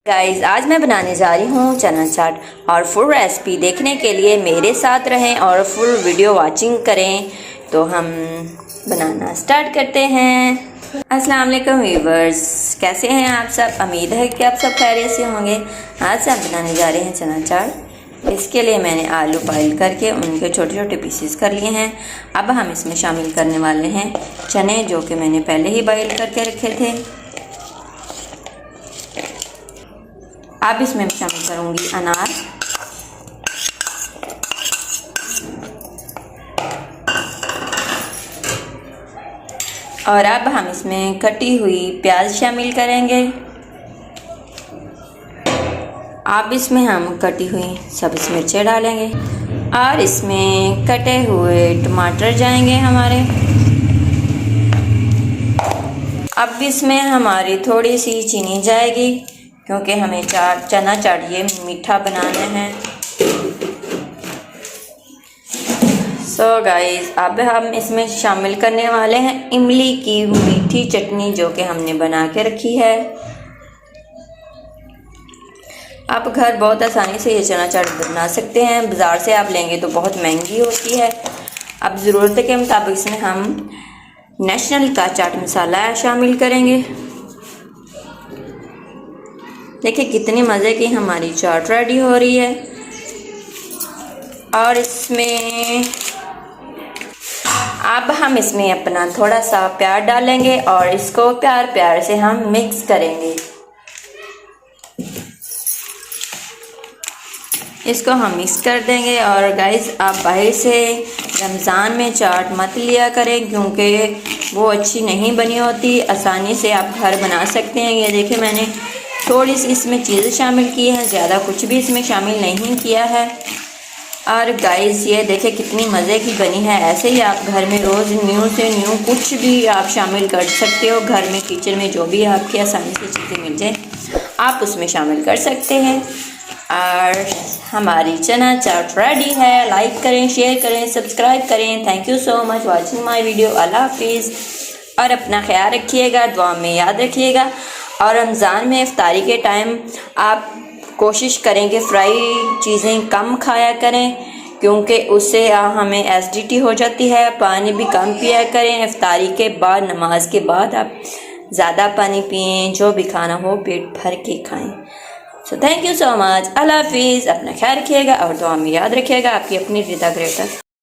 Guys, आज मैं बनाने जा रही हूँ चना चाट और फुल रेसिपी देखने के लिए मेरे साथ रहें और फुल वीडियो वाचिंग करें। तो हम बनाना स्टार्ट करते हैं। अस्सलाम वालेकुम व्यूवर्स, कैसे हैं आप सब? उम्मीद है कि आप सब खैरियत से होंगे। आज हम बनाने जा रहे हैं चना चाट। इसके लिए मैंने आलू बॉइल करके उनके छोटे छोटे पीसेस कर लिए हैं। अब हम इसमें शामिल करने वाले हैं चने, जो कि मैंने पहले ही बॉइल करके रखे थे। अब इसमें मैं शामिल करूंगी अनार, और अब हम इसमें कटी हुई प्याज शामिल करेंगे। अब इसमें हम कटी हुई सब्ज़ मिर्चें डालेंगे और इसमें कटे हुए टमाटर जाएंगे हमारे। अब इसमें हमारी थोड़ी सी चीनी जाएगी, क्योंकि हमें चना चाट ये मीठा बनाना है। सो गाइस, अब हम इसमें शामिल करने वाले हैं इमली की मीठी चटनी, जो कि हमने बना के रखी है। आप घर बहुत आसानी से ये चना चाट बना सकते हैं। बाज़ार से आप लेंगे तो बहुत महंगी होती है। अब ज़रूरत के मुताबिक इसमें हम नेशनल का चाट मसाला शामिल करेंगे। देखिए कितनी मज़े की हमारी चाट रेडी हो रही है। और इसमें अब हम इसमें अपना थोड़ा सा प्याज डालेंगे और इसको प्यार प्यार से हम मिक्स करेंगे। इसको हम मिक्स कर देंगे। और गाइस, आप बाहर से रमज़ान में चाट मत लिया करें, क्योंकि वो अच्छी नहीं बनी होती। आसानी से आप घर बना सकते हैं। ये देखिए, मैंने थोड़ी सी इसमें चीज़ें शामिल की हैं, ज़्यादा कुछ भी इसमें शामिल नहीं किया है। और गाइस, ये देखें कितनी मज़े की बनी है। ऐसे ही आप घर में रोज़ न्यू से न्यू कुछ भी आप शामिल कर सकते हो। घर में किचन में जो भी आपकी आसानी से चीज़ें मिल जाए आप उसमें शामिल कर सकते हैं। और हमारी चना चाट रेडी है। लाइक करें, शेयर करें, सब्सक्राइब करें। Thank you so much watching my video. अल्लाह हाफिज़। और अपना ख्याल रखिएगा, दुआ में याद रखिएगा। और रमज़ान में इफ्तारी के टाइम आप कोशिश करें कि फ्राई चीज़ें कम खाया करें, क्योंकि उससे हमें एसिडिटी हो जाती है। पानी भी कम पिया करें। इफ्तारी के बाद, नमाज के बाद आप ज़्यादा पानी पिएं। जो भी खाना हो पेट भर के खाएं। So thank you so much. अल्लाह हाफिज़। अपना ख्याल रखिएगा और दुआ में याद रखिएगा। आपकी अपनी रिदा ग्रेटर।